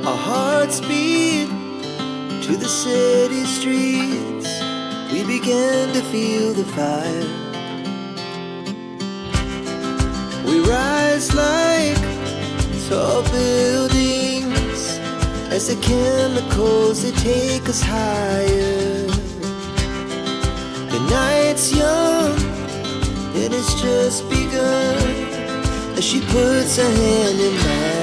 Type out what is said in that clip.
Our hearts beat to the city streets. We began to feel the fire. We rise like tall buildings as the chemicals, they take us higher. The night's young and it's just begun as she puts her hand in mine.